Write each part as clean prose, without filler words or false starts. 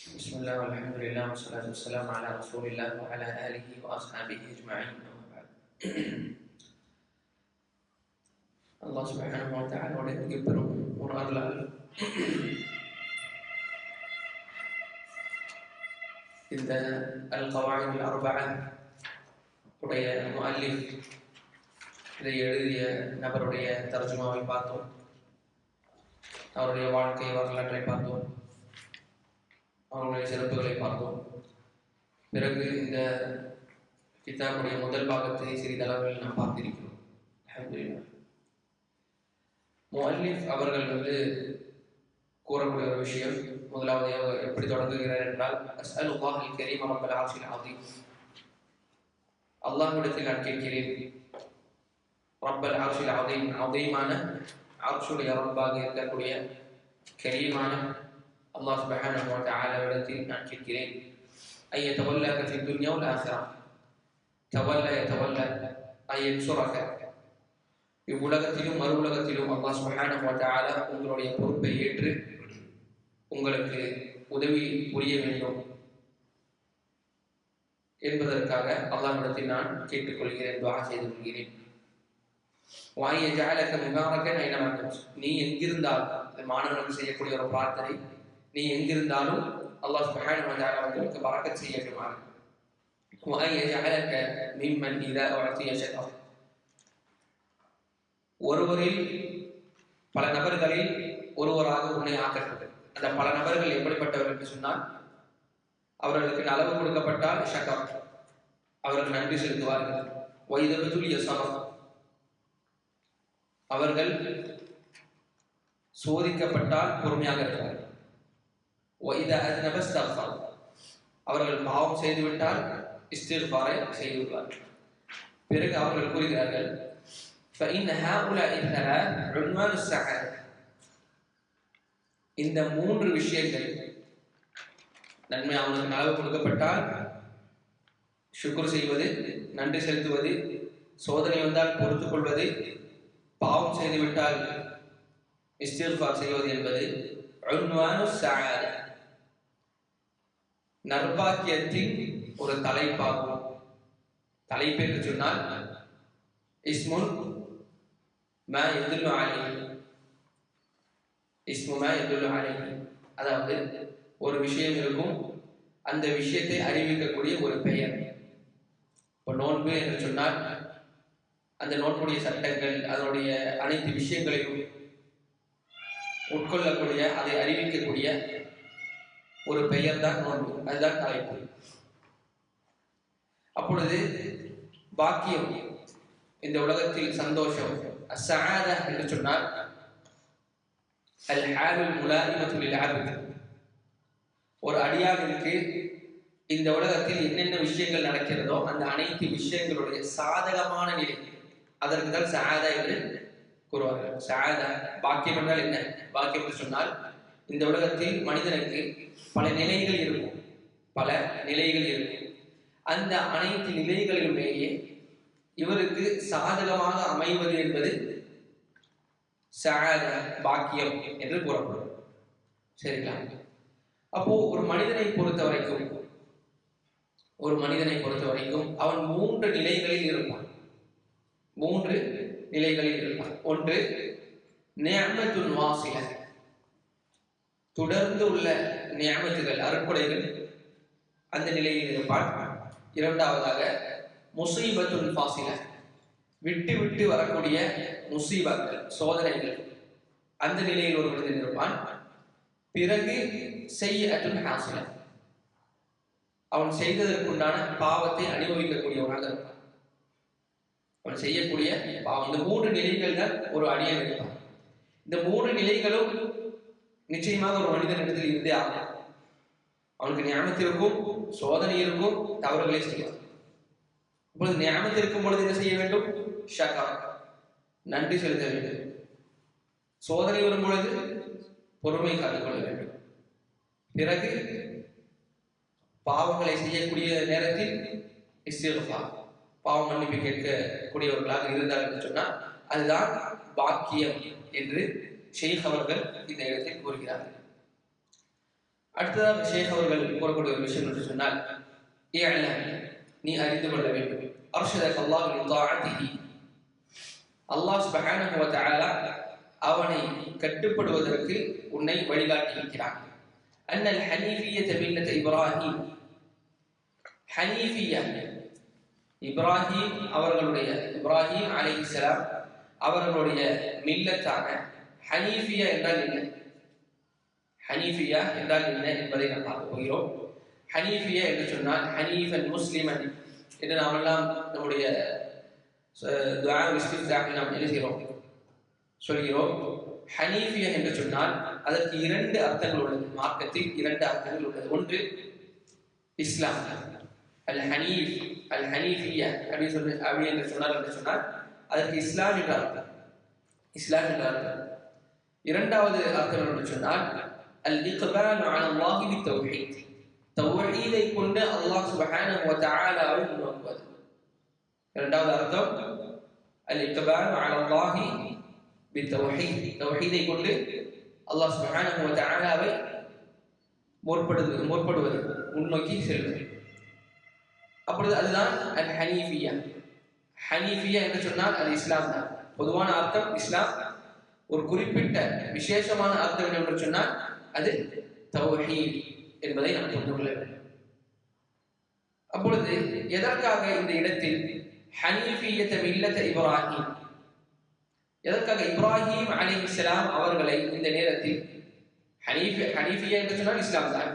بسم الله والحمد لله والصلاة والسلام على رسول الله وعلى آله وأصحابه أجمعين. أما بعد. அல்லாஹ் சுப்ஹானஹு வ தஆலாவுடைய மிகப்பெரும் ஒரு அருளால் இந்த அல்-கவாயித் அல்-அர்பஆ உடைய முஅல்லிஃப் இதை எழுதிய நபருடைய தர்ஜுமாவை பார்த்தோம். அவருடைய வாழ்க்கை வரலாற்றை பார்த்தோம். அவருடைய சிறப்புகளை பார்த்தோம். பிறகு இந்த கிதாபுடைய முதல் பாகத்தை சிறிதளவில் நாம் பார்த்திருக்கிறோம். அல்ஹம்துலில்லாஹ். முஅல்லிஃப் அவர்கள் கூறக்கூடிய ஒரு விஷயம், முதலாவது எப்படி தொடங்குகிறார் என்றால், அஸ்அலுல்லாஹல் கரீம் ரப்பல் அர்ஷில் அஸீம், அல்லாஹ்விடத்தில் நான் கேட்கிறேன், ரப்பல் அர்ஷில் அஸீம், அஸீமான அர்ஷுடைய ரப்பாக இருக்கக்கூடிய கரீமான அல்லாஹ் சுப்ஹானஹு வ தஆலாவிடத்தில் நான் கேட்கிறேன், ஐயதவல்லக ஃபி துன்யா வல் ஆখিরা, தவல்ல யதவல்ல ஐயன்சுரக, இவ்வுலகத்திலும் மறு உலகத்திலும் அல்லாஹ் சுப்ஹானஹு வ தஆலா உங்களுடைய பொறுப்பை ஏற்று உங்களுக்கு உதவி புரிய வேண்டும் என்பதற்காக அல்லாஹ்விடத்தில் நான் கேட்டுக்கொள்கிறேன், துஆ செய்து கொள்கிறேன். வாய ஜஅலக முபாரகன் ஐனமா குன்த், நீ எங்கிருந்தாலும், மாணவர்களுக்கு செய்யக்கூடிய ஒரு பிரார்த்தனை, நீ எங்கிருந்தாலும் அல்லாஹ் சுப்ஹானஹு வ தஆலா உங்களுக்கு பரக்கத் செய்யட்டுமாக. வாய ஜஅலக மிம்மன் இதா உஅதிய ஷக்ர், ஒருவரில் பல நபர்களில் ஒருவராக உன்னை ஆக்கட்டும். அந்த பல நபர்கள் எப்படிப்பட்டவர்கள் என்று சொன்னால், அவர்களுக்கு நலவு கொடுக்கப்பட்டால் ஷக்கர், அவர்கள் நன்றி செலுத்துவார்கள். வைதபதுல் யஸமர், அவர்கள் சோதிக்கப்பட்டால் பொறுமையாக இருக்கிறார்கள். வைதா அத்னப இஸ்தக்ஃபர், அவர்கள் பாவம் செய்துவிட்டால் இஸ்திக்ஃபாரை செய்துவிடுவார்கள். பிறகு அவர்கள் கூறுகிறார்கள், فإن هؤلاء الثلاث عنوان السعادة, இந்த மூன்று விஷயங்கள், நன்மை அவனுக்கு நலவு கொடுக்கப்பட்டால் ஷுக்ர் செய்வது, நன்றி செலுத்துவது, சோதனை வந்தால் பொறுத்துக் கொள்வது, பாவம் செய்துவிட்டால் இஸ்திக்ஃபார் செய்வது என்பது உன்வானு ஸஆதா, நற்பாக்கியத்தின் ஒரு தலைப்பாகும். தலைப்பு என்று சொன்னால் இஸ்முன் மா யதுல்லு அலைஹி, இஸ்மு மா யதுல்லு அலைஹி, அதாவது ஒரு விஷயம் இருக்கும், அந்த விஷயத்தை அறிவிக்கக்கூடிய ஒரு பெயர். இப்போ நோன்பு என்று சொன்னால் அந்த நோன்புடைய சட்டங்கள், அதனுடைய அனைத்து விஷயங்களையும் உட்கொள்ளக்கூடிய, அதை அறிவிக்கக்கூடிய ஒரு பெயர் தான் நோன்பு, அதுதான் தலைப்பு. அப்பொழுது பாக்கியம், இந்த உலகத்தில் சந்தோஷம், அஸ்ஸஆதா என்று சொன்னால் அல் ஹாலுல் முலாயிமத்து லில் அப்த், ஒரு அடியானுக்கு இந்த உலகத்தில் என்னென்ன விஷயங்கள் நடக்கிறதோ அந்த அனைத்து விஷயங்களுடைய சாதகமான நிலை, அதற்கு தான் சஆதா என்று கூறுவார்கள். சஆதா, பாக்கியம் என்றால் என்ன? பாக்கியம் என்று சொன்னால் இந்த உலகத்தில் மனிதனுக்கு பல நிலைகள் இருக்கும், பல நிலைகள் இருக்கும். அந்த அனைத்து நிலைகளிலுமேயே இவருக்கு சாதகமாக அமைவது என்பது சஆதா, பாக்கியம் என்று கூறப்படும். சரிங்களா? அப்போ ஒரு மனிதனை பொறுத்த வரைக்கும் அவன் மூன்று நிலைகளில் இருப்பான். மூன்று நிலைகளில் இருப்பான். ஒன்று நிஅமத்துன் வாசில, தொடர்ந்து உள்ள நிஅமத்துகள், அருட்கொடைகள், அந்த நிலையில் இருப்பான். இரண்டாவதாக முஸீபத்துன் ஃபாசில, விட்டு விட்டு வரக்கூடிய முஸீபத்துகள், சோதனைகள், அந்த நிலையில் ஒரு மனிதன் இருப்பான். பிறகு ஸய்யிஅத்துன் ஹாசில, அவன் செய்ததற்குண்டான பாவத்தை அனுபவிக்கக்கூடியவனாக இருப்பான். அவன் செய்யக்கூடிய பாவம், இந்த மூன்று நிலைகள் தான் ஒரு அடியன் இருப்பான். இந்த மூன்று நிலைகளும் நிச்சயமாக ஒரு மனிதனிடத்தில் இருந்தே ஆகும். அவனுக்கு நியாமத்து இருக்கும், சோதனை இருக்கும், தவறுகளை செய்வான். இப்பொழுது நியாமத்து இருக்கும் பொழுது என்ன செய்ய வேண்டும்? ஷக்கர், நன்றி செலுத்த வேண்டும். சோதனை வரும் பொழுது பொறுமை காத்துக்கொள்ள வேண்டும். பிறகு பாவங்களை செய்யக்கூடிய நேரத்தில் இஸ்திக்ஃபார், பாவ மன்னிப்பு கேட்கக்கூடியவர்களாக இருந்தார்கள் என்று சொன்னால் அதுதான் பாக்கியம் என்று ஷேக் அவர்கள் இந்த இடத்தில் கூறுகிறார்கள். அடுத்ததாக ஷேக் அவர்கள் கூறக்கூடிய ஒரு விஷயம் என்று சொன்னால், நீ அறிந்து கொள்ள வேண்டும், அர்ஷதக அல்லாஹ் லிதாஅத்திஹி, அல்லாஹ் சுப்ஹானஹு வ தஆலா அவனை கட்டுப்படுவதற்கு உன்னை வழிகாட்டி இருக்கிறான். அன்னல் ஹனீஃபிய்யத மில்லத இப்ராஹீம், ஹனீஃபிய்யா இப்ராஹீம் அவர்களுடைய, இப்ராஹீம் அலைஹிஸ்ஸலாம் அவர்களுடைய மில்லத்தான ஹனீஃபியா என்றால் என்ன, ஹனீஃபியா என்றால் என்ன என்பதை நாம் பார்க்க போகிறோம். ஹனீஃபியா என்று சொன்னால் ஹனீஃபன் முஸ்லிமன் என்று நாம் எல்லாம் நம்முடைய துஆ இஸ்திஃப்தாஹில் நாம் எழுதுகிறோம், சொல்கிறோம். ஹனீஃபியா என்று சொன்னால் அதற்கு இரண்டு அர்த்தங்கள் உள்ளது, மார்க்கத்தில் இரண்டு அர்த்தங்கள் உள்ளது. ஒன்று இஸ்லாம், அல் ஹனீஃப், அல் ஹனீஃபியா அப்படி என்று சொன்னால் அதற்கு இஸ்லாம் என்ற அர்த்தம், இஸ்லாம் என்ற அர்த்தம். இரண்டாவது அர்த்தம் என்று சொன்னால் அல் இக்பால் அலா அல்லாஹி பித்தௌஹீத், தௌஹீதை கொண்டு அல்லாஹ் சுப்ஹானஹு வ தஆலாவை முன்னோக்குவது. இரண்டாவது அர்த்தம் அல் இக்பால் அலா அல்லாஹி பித்தௌஹீத், தௌஹீதை கொண்டு அல்லாஹ் சுப்ஹானஹு வ தஆலாவை முற்படுவது, முன்னோக்கி செல்வது. அப்பொழுது அதுதான் அல் ஹனீஃபியா. ஹனீஃபியா என்று சொன்னால் அது இஸ்லாம் தான். பொதுவான அர்த்தம் இஸ்லாம். ஒரு குறிப்பிட்ட விசேஷமான அர்த்தம் என்று சொன்னால் அது தௌஹீத் என்பதை நாம் புரிந்து கொள்ள வேண்டும். அப்பொழுது எதற்காக இந்த இடத்தில் ஹனீஃபிய்யத மில்லத இப்ராஹீம், எதற்காக இப்ராஹீம் அலைஹிஸ்ஸலாம் அவர்களை இந்த நேரத்தில் ஹனீஃபியா என்று சொன்னால் இஸ்லாம் தான்,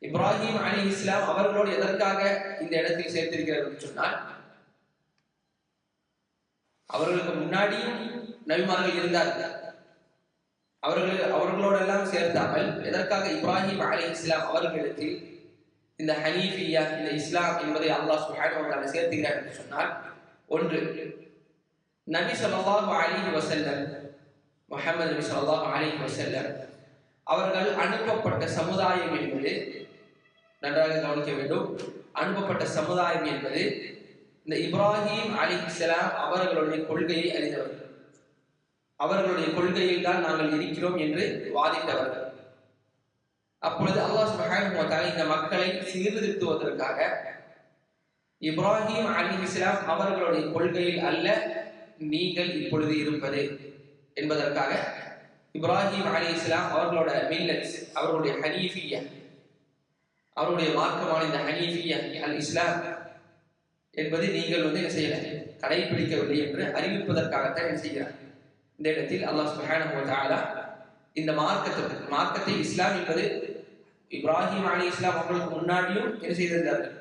இப்ராஹீம் அலைஹிஸ்ஸலாம் அவர்களோடு எதற்காக இந்த இடத்தில் சேர்த்திருக்கிறார் என்று சொன்னால், அவர்களுக்கு முன்னாடியும் நபிமார்கள் இருந்தார்கள், அவர்களோடெல்லாம் சேர்த்தாமல் எதற்காக இப்ராஹீம் அலைஹிஸ்ஸலாம் அவர்களிடத்தில் இந்த ஹனீஃபியா, இந்த இஸ்லாம் என்பதை அல்லாஹ் சுப்ஹானஹு வ தஆலா சேர்த்துகிறார் என்று சொன்னால், ஒன்று நபி ஸல்லல்லாஹு அலைஹி வஸல்லம், முஹம்மது நபி ஸல்லல்லாஹு அலைஹி வஸல்லம் அவர்கள் அனுப்பப்பட்ட சமுதாயம் என்பது, நன்றாக கவனிக்க வேண்டும், அனுப்பப்பட்ட சமுதாயம் என்பது இந்த இப்ராஹீம் அலைஹிஸ்ஸலாம் அவர்களுடைய கொள்கையை அறிந்தவர்கள், அவர்களுடைய கொள்கையில் தான் நாங்கள் இருக்கிறோம் என்று வாதிட்டவர்கள். அப்பொழுது அல்லாஹ் சுப்ஹானஹு வ தஆலா இந்த மக்களை சீர்திருத்துவதற்காக இப்ராஹீம் அலைஹிஸ்ஸலாம் அவர்களுடைய கொள்கையில் அல்ல நீங்கள் இப்பொழுது இருப்பது என்பதற்காக இப்ராஹீம் அலைஹிஸ்ஸலாம் அவர்களோட மில்லத், அவர்களுடைய ஹனீஃபியா, அவருடைய மார்க்கமான இந்த ஹனீஃபியா அல் இஸ்லாம் என்பது நீங்கள் என்ன செய்யல, கடைபிடிக்கவில்லை என்று அறிவிப்பதற்காகத்தான் என்ன செய்கிறார். இந்த இடத்தில் அல்லாஹ் சுப்ஹானஹு வ தஆலா இந்த மார்க்கத்தை இஸ்லாம் என்பது இப்ராஹீம் அலைஹிஸ்ஸலாம் அவர்களுக்கு முன்னாடியும் என்ன செய்திருந்தார்கள்,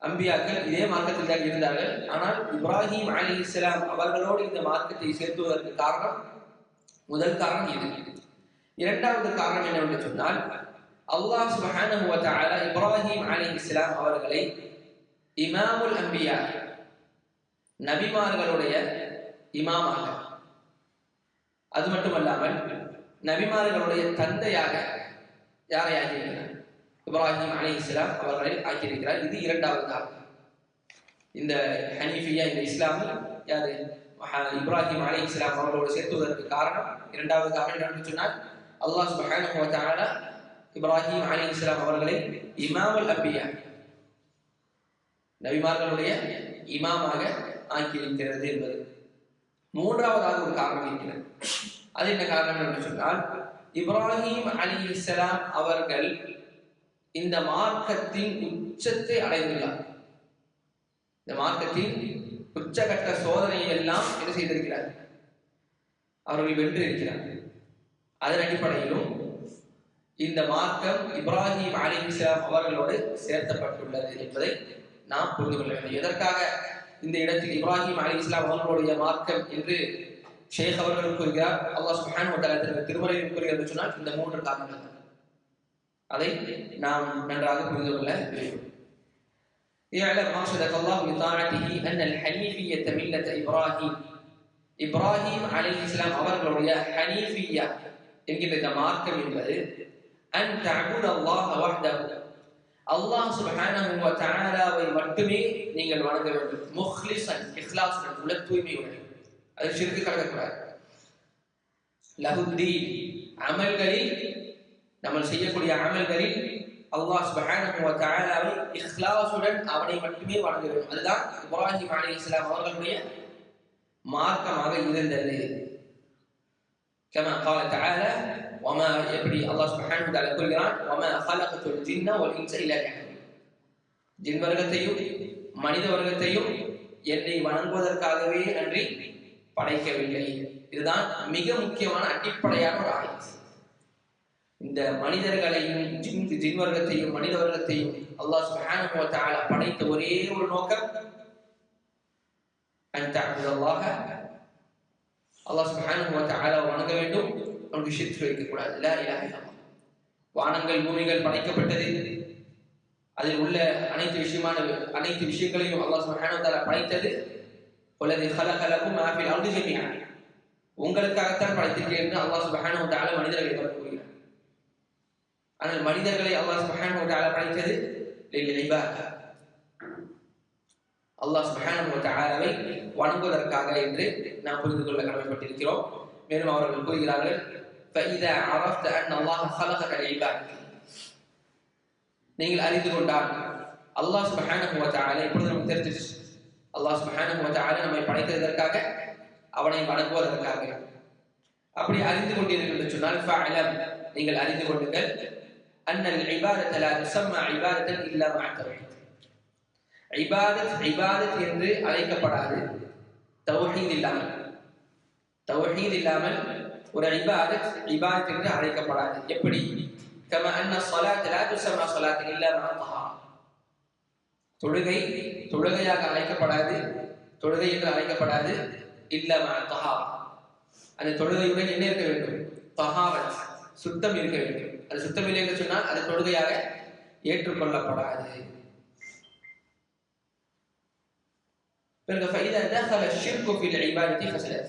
அம்பியாக்கள் இதே மார்க்கத்தில் தான் இருந்தார்கள். ஆனால் இப்ராஹீம் அலைஹிஸ்ஸலாம் அவர்களோடு இந்த மார்க்கத்தை சேர்த்துவதற்கு காரணம், முதல் காரணம் இது. இரண்டாவது காரணம் என்னவென்று சொன்னால், அல்லாஹ் சுப்ஹானஹு வ தஆலா இப்ராஹீம் அலைஹிஸ்ஸலாம் அவர்களை இமாமுல் அம்பியா, நபிமார்களுடைய இமாமாக, அது மட்டுமல்லாமல் நபிமார்களுடைய தந்தையாக யாரை ஆக்கியிருக்கிறார், இப்ராஹீம் அலைஹிஸ்ஸலாம் அவர்களை ஆக்கியிருக்கிறார். இது இரண்டாவது காரணம். இந்த ஹனீஃபியா, இந்த இஸ்லாமில் யாரு இப்ராஹீம் அலைஹிஸ்ஸலாம் அவர்களோடு சேர்த்துவதற்கு காரணம், இரண்டாவது காரணம் என்னன்னு சொன்னால், அல்லாஹ் சுப்ஹானஹு வ தஆலா இப்ராஹீம் அலைஹிஸ்ஸலாம் அவர்களை இமாமுல் அம்பியா, நபிமார்களுடைய இமாமாக ஆக்கியிருக்கிறது என்பது. மூன்றாவதாக ஒரு காரணம் இருக்கிறது. அது என்ன காரணம் என்று சொன்னால், இப்ராஹீம் அலைஹிஸ்ஸலாம் அவர்கள் இந்த மார்க்கத்தின் உச்சத்தை அடைந்துள்ளார். இந்த மார்க்கத்தின் உச்சகட்ட சோதனையை எல்லாம் என்ன செய்திருக்கிறார், அவர்கள் வென்று இருக்கிறார். அதன் அடிப்படையிலும் இந்த மார்க்கம் இப்ராஹீம் அலைஹிஸ்ஸலாம் அவர்களோடு சேர்க்கப்பட்டுள்ளது என்பதை நாம் புரிந்து கொள்ள வேண்டும். எதற்காக இந்த இடத்தில் இப்ராஹீம் அலைஹிஸ்ஸலாம் அவர்களுடைய மார்க்கம் என்று ஷேக் அவர்கள் கூறுகிறார், அல்லாஹ் சுப்ஹானஹு வ தஆலா திருமறையில் கூறுகிறார் என்று சொன்னால் இந்த மூன்று காரணங்கள் தான். அதை நாம் நன்றாக புரிந்து கொள்ள வேண்டும். يعلم أرشدك الله بطاعته أن الحنيفية ملة إبراهيم, இப்ராஹீம் அலைஹிஸ்ஸலாம் அவர்களுடைய ஹனீஃபியா என்கிற இந்த மார்க்கம் என்பது அன் தஅபுத அல்லாஹ் வஹ்தஹு, அல்லாஹ் சுப்ஹானஹு வ தஆலாவை மட்டுமே நீங்கள் வணங்க வேண்டும். முஹ்லிஸன், இக்லாஸுடன், உள்ள தூய்மையுடன், அது ஷிர்க் கலக்கக்கூடாது. லஹுத்தீன், அமல்களில் நம்ம செய்யக்கூடிய அமல்களில் அல்லாஹ் சுப்ஹானஹு வ தஆலாவை இக்லாஸுடன் அவனை மட்டுமே வணங்க வேண்டும். அதுதான் இப்ராஹிம் அலைஹிஸ்ஸலாம் அவர்களுடைய மார்க்கமாக இருந்தது. கமா قال تعالى وما எப்படி அல்லாஹ் சுப்ஹானஹு வ தஆலா கூறுகிறான் وما خلقت الجن والانس الا ليعبدون. ஜின் வர்க்கத்தையும் மனித வர்க்கத்தையும் என்னை வணங்குவதற்காகவே அன்றி படைக்கவில்லை. இதுதான் மிக முக்கியமான அடிப்படையான ஒரு ஆயத். இந்த மனிதர்களையும் ஜின் வர்க்கத்தையும் மனித வர்க்கத்தையும் அல்லாஹ் சுப்ஹானஹு வ தஆலா படைத்த ஒரே ஒரு நோக்கம் அன் தஅபுதல்லாஹ, அல்லாஹ் சுப்ஹானஹு வ தஆலா வணங்க வேண்டும், அவனுக்கு ஷிர்க் வைக்க கூடாது. லா இலாஹ இல்லல்லாஹ். வானங்கள் பூமிகள் படைக்கப்பட்டது, அதில் உள்ள அனைத்து விஷயங்களையும் அல்லாஹ் சுப்ஹானஹு வ தஆலா படைத்தது. வல்லதி خلق لكم ما في الارض جميعا. உங்களுக்காகத்தான் படைத்திருக்கிறேன் என்று அல்லாஹ் சுப்ஹானஹு வ தஆலா மனிதர்களை கூறுகிறார். ஆனால் மனிதர்களை அல்லாஹ் சுப்ஹானஹு வ தஆலா படைத்தது லில் இபாதா, அல்லாஹ் சுப்ஹானஹு வ தஆலாவை வணங்குவதற்காக என்று நாம் புரிந்து கொள்ள கடமைப்பட்டிருக்கிறோம். மேலும் அவர்கள் கூறுகிறார்கள் فإذا عرفت أن الله خلقك لعبادته. நீங்கள் அறிந்து கொண்டால் அல்லாஹ் சுப்ஹானஹு வ தஆலா இப்பொழுது நமக்கு தெரிஞ்சிருச்சு, அல்லாஹ் சுப்ஹானஹு வ தஆலா நம்மை படைத்ததற்காக, அவனை வணங்குவதற்காக. அப்படி அறிந்து கொண்டீர்கள் என்று சொன்னால் ஃபஅலம், நீங்கள் அறிந்து கொள்ளுங்கள், அன்னல் இபாதத லா துஸம்மா இபாதத்தன் இல்லா மஅ தௌஹீத். இபாதத் என்று அழைக்கப்படாது தௌஹீத் இல்லாமல் ஒரு இபாதத் என்று அழைக்கப்படாது. எப்படி? கமா அன்ன ஸலாத் லா துஸம்மா ஸலாத்தன் இல்லா மஅ தஹாரா. தொழுகையாக அழைக்கப்படாது, தொழுகை என்று அழைக்கப்படாது இல்லா மஅ தஹாரா. அந்த தொழுகையுடன் என்ன இருக்க வேண்டும்? தஹாரத், சுத்தம் இருக்க வேண்டும். அது சுத்தம் இல்லை என்று சொன்னால் அது தொழுகையாக ஏற்றுக்கொள்ளப்படாது. فإذا دخل الشرك في العبادة فسدت.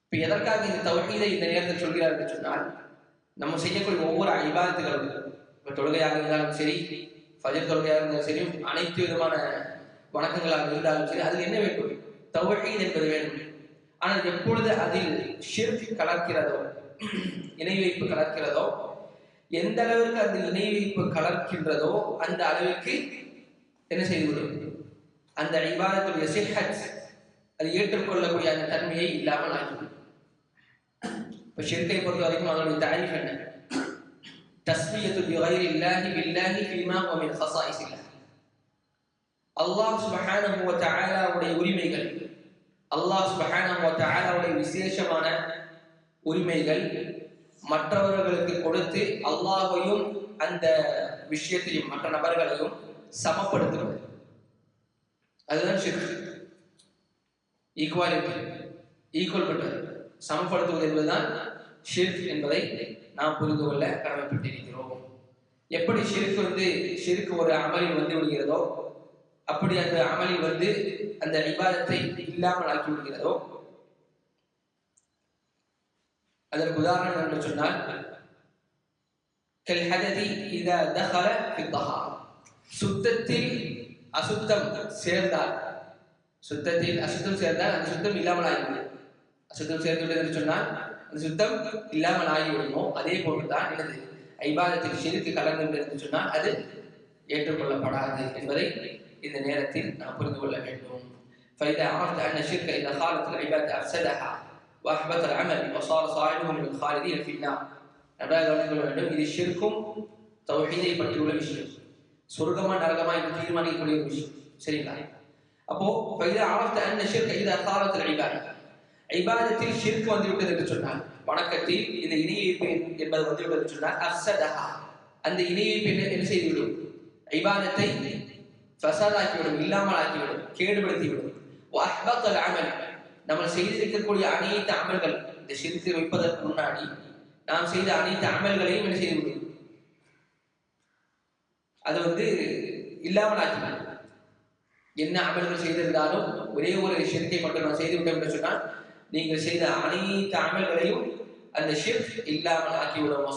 இப்போ எதற்காக இந்த தௌஹீதை இந்த நேரத்தில் சொல்கிறார் என்று சொன்னால், நம்ம செய்யக்கூடிய ஒவ்வொரு இபாதத்துகளும், இப்போ தொழுகையாக இருந்தாலும் சரி, ஃபஜர் தொழுகையாக இருந்தாலும் சரி, அனைத்து விதமான வணக்கங்களாக இருந்தாலும் சரி, அதில் என்ன வேண்டும்? தௌஹீத் என்பது வேண்டும். ஆனால் எப்பொழுது அதில் ஷிர்க் கலக்கிறதோ, இணை வைப்பு கலக்கிறதோ, எந்த அளவிற்கு அந்த இணை வைப்பு கலர்க்கின்றதோ அந்த அளவிற்கு என்ன செய்துவிடும்? அந்த இபாதத்துடைய சிஹத், அது ஏற்றுக்கொள்ளக்கூடிய அந்த தன்மையை இல்லாமல் ஆகிவிடும். இப்போ ஷிர்கை பொறுத்த வரைக்கும் அதனுடைய தாரீஃப் என்ன? தஸ்மியத்து பிகைரில்லாஹி பில்லாஹி ஃபீமா ஹுவ மின் ஹஸாயிஸில்லாஹ். அல்லாஹ் சுப்ஹானஹு வ தஆலாவுடைய உரிமைகள், அல்லாஹ் சுப்ஹானஹு வ தஆலாவுடைய விசேஷமான உரிமைகள் மற்றவர்களுக்கு கொடுத்து அல்லாஹையும் அந்த விஷயத்தையும் மற்ற நபர்களையும் சமப்படுத்துவது, அதுதான் ஷிர்க். ஈக்குவல் பண்றது, சமப்படுத்துவது என்பதுதான் ஷிர்க் என்பதை நாம் புரிந்து கொள்ள கடமைப்பட்டிருக்கிறோம். எப்படி ஷிர்க் ஒரு அமலில் வந்து விடுகிறதோ, அப்படி அந்த அமலில் வந்து அந்த இபாதத்தை இல்லாமல் ஆக்கி விடுகிறதோ, அதற்கு உதாரணம் என்று சொன்னால் கல்ஹததி இதா தஹல ஃபி தஹாரா. சுத்தத்தில் அசுத்தம் சேர்ந்தால் அந்த சுத்தம் இல்லாமல் ஆகிவிடும். அசுத்தம் சேர்ந்துவிட்டது என்று சொன்னால் அந்த சுத்தம் இல்லாமல் ஆகிவிடுமோ, அதே போன்றுதான் எனது இபாதத்தில் ஷிர்க் கலந்துவிட்டது என்று சொன்னால் அது ஏற்றுக்கொள்ளப்படாது என்பதை இந்த நேரத்தில் நாம் புரிந்து கொள்ள வேண்டும். فإذا عرفت أن الشرك إذا خالط العبادة أفسدها وأحبط العمل وصار صاحبه من الخالدين في النار. நன்றாக கவனித்துக் கொள்ள வேண்டும். இது ஷிர்க்கும் தௌஹீதை பற்றியுள்ள விஷயம், சொர்க்கமா நரகமா என்று தீர்மானிக்கக்கூடிய ஒரு விஷயம். சரிங்களா? அப்போ فإذا عرفت أن الشرك إذا خالط العبادة, இபாதத்தில் ஷிர்க் வந்துவிட்டது என்று சொன்னால், வணக்கத்தில் இந்த இணை வைப்பு என்பது வந்துவிட்டது என்று சொன்னால் அஃஸதஹா, அந்த இணை வைப்பு என்ன செய்துவிடும்? இபாதத்தை ஃபஸாதாக்கிவிடும், இல்லாமல் ஆக்கிவிடும், கேடுபடுத்திவிடும். வஅஹ்பத்தல் அமல், நம்ம செய்திருக்கக்கூடிய அனைத்து அமல்கள், இந்த ஷிர்க் வைப்பதற்கு முன்னாடி நாம் செய்த அனைத்து அமல்களையும் என்ன செய்துவிடும்? அது இல்லாமல் ஆக்கிவிடும். என்ன அமல்கள் செய்திருந்தாலும் ஒரே ஒரு ஷிர்கை மட்டும் நான் செய்துவிட்டோம் என்று சொன்னால், நீங்கள் செய்த அனைத்து அமல்களையும் அந்த ஷிர்க் இல்லாமல் ஆக்கிவிடும்.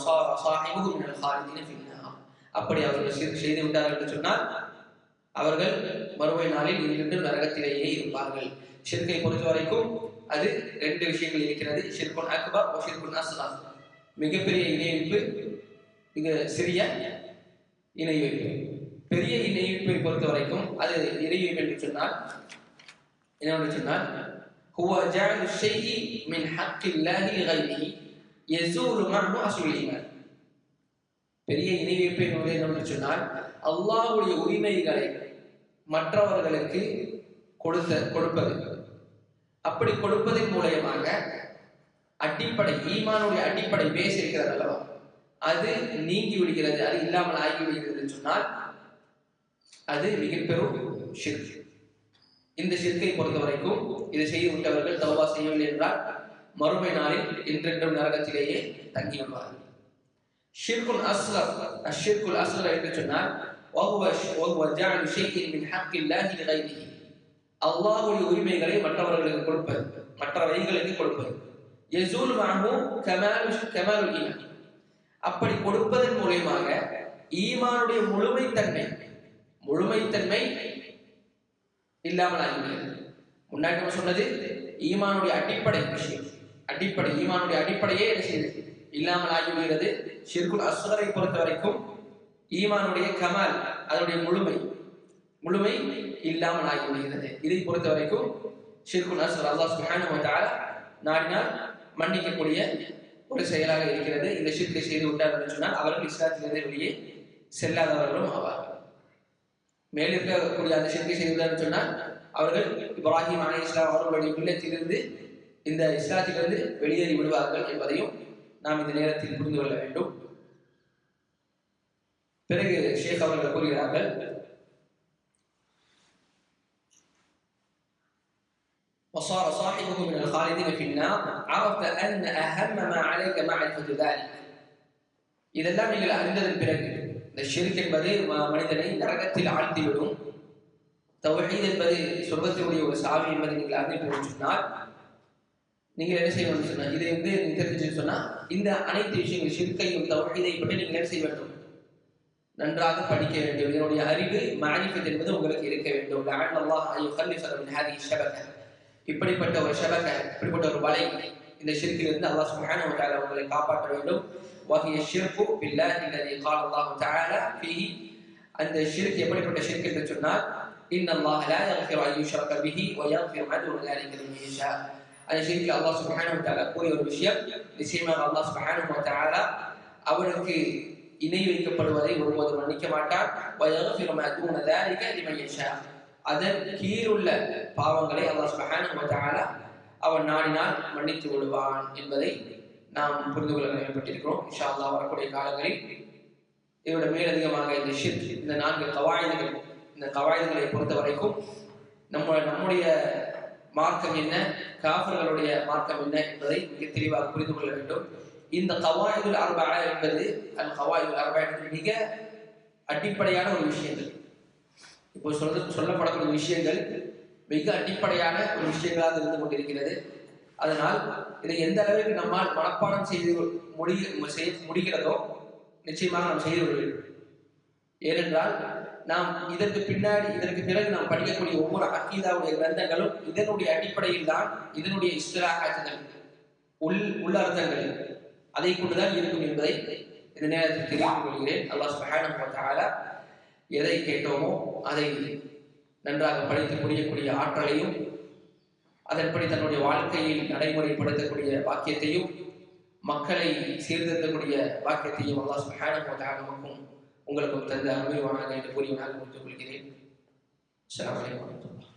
சாஹிபுஹு மினல் ஹாலிதீன ஃபின்னார். அப்படி அவர்கள் ஷிர்க் செய்து விட்டார்கள் என்று சொன்னால் அவர்கள் மறுமை நாளில் இன்று நரகத்திலேயே இருப்பார்கள். ஷிர்கை பொறுத்த வரைக்கும் அது ரெண்டு விஷயங்கள் இருக்கிறது, ஷிர்குன் அக்பர் வ ஷிர்குன் அஸ்கர். மிகப்பெரிய இணைப்பு, இது சிறிய இணை வைப்பு. பெரிய இணை வைப்பை பொறுத்த வரைக்கும் அது இணை வைப்பு என்று சொன்னால் என்னவென்று சொன்னால் هو جعل الشيء من حق الله لغيره يزول معه أصل الإيمان. பெரிய இணை வைப்பு என்னவென்று சொன்னால் அல்லாஹ்வுடைய உரிமைகளை மற்றவர்களுக்கு கொடுப்பது. அப்படி கொடுப்பதன் மூலமாக அடிப்படை ஈமானுடைய அடிப்படை பேஸ் இருக்கிறது அல்லவா, அது நீங்கி விடுகிறது, அது இல்லாமல் ஆகி விடுகிறது சொன்னால் அது மிக பெரும் ஷிர்க். இந்த ஷிர்க்கை பொறுத்த வரைக்கும் இதை செய்து விட்டவர்கள் தௌபா செய்யவில்லை என்றால் மறுமை நாளில் என்றென்றும் நரகத்திலேயே தங்கி விடுவார்கள். ஷிர்குல் அஸ்கர், அஷ்ஷிர்குல் அஸ்கர் என்று சொன்னால் وهو جعل شيء من حق الله لغيره, அல்லாஹ்வுடைய உரிமைகளை மற்றவர்களுக்கு கொடுப்பது, மற்றவைகளுக்கு கொடுப்பது. يزول معه كمال الإيمان. அப்படி கொடுப்பதன் மூலமாக ஈமானுடைய முழுமைத்தன்மை இல்லாமல் ஆகிவிடுகிறது. முன்னாடி நம்ம சொன்னது ஈமானுடைய அடிப்படை விஷயம், ஈமானுடைய அடிப்படையே என்ன செய்யுது, இல்லாமல் ஆகிவிடுகிறது. ஷிர்குல் அஸ்கரை பொறுத்த வரைக்கும் ஈமானுடைய கமால், அதனுடைய முழுமை இல்லாமல் ஆகிவிடுகிறது. இதை பொறுத்த வரைக்கும் ஷிர்குல் அஸ்கர் அல்லாஹ் சுப்ஹானஹு வ தஆலா நாடினால் மன்னிக்கக்கூடிய ஒரு செயலாக இருக்கிறது. இந்த ஷிர்கை செய்து விட்டார் என்று சொன்னால் அவர்கள் இஸ்லாத்திலிருந்து வெளியே செல்லாதவர்களும் ஆவார்கள். மேலிருக்கக்கூடிய அந்த ஷிர்கை செய்து விட்டார் என்று சொன்னால் அவர்கள் இப்ராஹிம் அலைஹிஸ்ஸலாம் அவர்களுடைய மில்லத்திலிருந்து, இந்த இஸ்லாத்திலிருந்து வெளியேறி விடுவார்கள் என்பதையும் நாம் இந்த நேரத்தில் புரிந்து கொள்ள வேண்டும். பிறகு ஷேக் அவர்கள் கூறுகிறார்கள், وصار صاحبه من الخالدين في النار عرفت أن أهم ما عليك معرفة ذلك. இதெல்லாம் நீங்கள் அறிந்ததன் பிறகு இந்த ஷிர்க் என்பது மனிதனை நரகத்தில் ஆழ்த்திவிடும், தௌஹீத் என்பது சொர்க்கத்தினுடைய ஒரு சாவி என்பதை நீங்கள் அறிந்து சொன்னால் நீங்கள் என்ன செய்யணும்னு சொன்னால், இதை நீங்கள் தெரிஞ்சு சொன்னால் இந்த அனைத்து விஷயங்கள் ஷிர்கையும் தௌஹீதை பற்றி நீங்கள் என்ன செய்ய வேண்டும், நன்றாக படிக்க வேண்டும். இதனுடைய அறிவு மஅரிஃபத் என்பது உங்களுக்கு இருக்க வேண்டும். லஅன் அல்லாஹ் யுகல்லிஃப மின் ஹாதிஹி ஷபக, இப்படிப்பட்ட ஒரு ஷபக, இப்படிப்பட்ட ஒரு வலை, இந்த ஷிர்கிலிருந்து அல்லாஹ் சுப்ஹானஹு வ தஆலா உங்களை காப்பாற்ற வேண்டும். வஹிய ஷிர்கு பில்லாஹி அல்லதி قال الله تعالى فيه. அந்த ஷிர்க் எப்படிப்பட்ட ஷிர்க் என்று சொன்னால் இன்னல்லாஹ லா யக்ஃபிரு அன் யுஷ்ரக பிஹி வ யக்ஃபிரு மா தூன ذلك லிமன் யஷா. அந்த ஷிர்க் அல்லாஹ் சுப்ஹானஹு வ தஆலா கூறிய ஒரு விஷயம். நிச்சயமாக அல்லாஹ் சுப்ஹானஹு வ தஆலா அவனுக்கு இணை வைக்கப்படுவதை ஒருபோது மன்னிக்க மாட்டான். வயக்ஃபிரு மா தூன ذلك லிமன் யஷா. அதன் கீழுள்ள பாவங்களை அல்லாஹ் சுப்ஹானஹு வ தஆலா அவன் நாடினால் மன்னித்து விடுவான் என்பதை நாம் புரிந்து கொள்ள கடமைப்பட்டிருக்கிறோம். இன்ஷா அல்லாஹ் வரக்கூடிய காலங்களில் இதோட மேலதிகமாக இந்த ஷிர்க், இந்த 4 கவாயிதுகள், இந்த கவாயிதுகளை பொறுத்த வரைக்கும் நம்முடைய மார்க்கம் என்ன, காஃபிர்களுடைய மார்க்கம் என்ன என்பதை மிக தெளிவாக புரிந்து கொள்ள வேண்டும். இந்த கவாயிதுல் அர்பஆ என்பது கவாயிதுல் அர்பஆ என்பது மிக அடிப்படையான ஒரு விஷயங்கள். இப்போ சொல்லப்படக்கூடிய விஷயங்கள் மிக அடிப்படையான ஒரு விஷயங்களாக இருந்து கொண்டிருக்கிறது. அதனால் இதை எந்த அளவுக்கு நம்மால் மனப்பாடம் செய்து முடிகிறதோ நிச்சயமாக நாம் செய்து கொள்ள வேண்டும். ஏனென்றால் நாம் இதற்கு பிறகு நாம் படிக்கக்கூடிய ஒவ்வொரு அகீதாவுடைய கிரந்தங்களும் இதனுடைய அடிப்படையில் தான், இதனுடைய இஸ்திலாஹாத்துகள், உள்ளர்த்தங்கள் அதை கொண்டுதான் இருக்கும் என்பதை இந்த நேரத்தில் தெரிவித்துக் கொள்கிறேன். அல்லாஹ் சுப்ஹானஹு வ தஆலா எதை கேட்டோமோ அதை நன்றாக படித்து புரியக்கூடிய ஆற்றலையும், அதன்படி தன்னுடைய வாழ்க்கையில் நடைமுறைப்படுத்தக்கூடிய வாக்கியத்தையும், மக்களை சீர்திருத்தக்கூடிய வாக்கியத்தையும் அல்லாஹ் சுப்ஹானஹு வ தஆலா நமக்கும் உங்களுக்கும் தந்த அருமையானாக என்று கூறியவனாக முடித்துக் கொள்கிறேன். அஸ்ஸலாமு அலைக்கும்.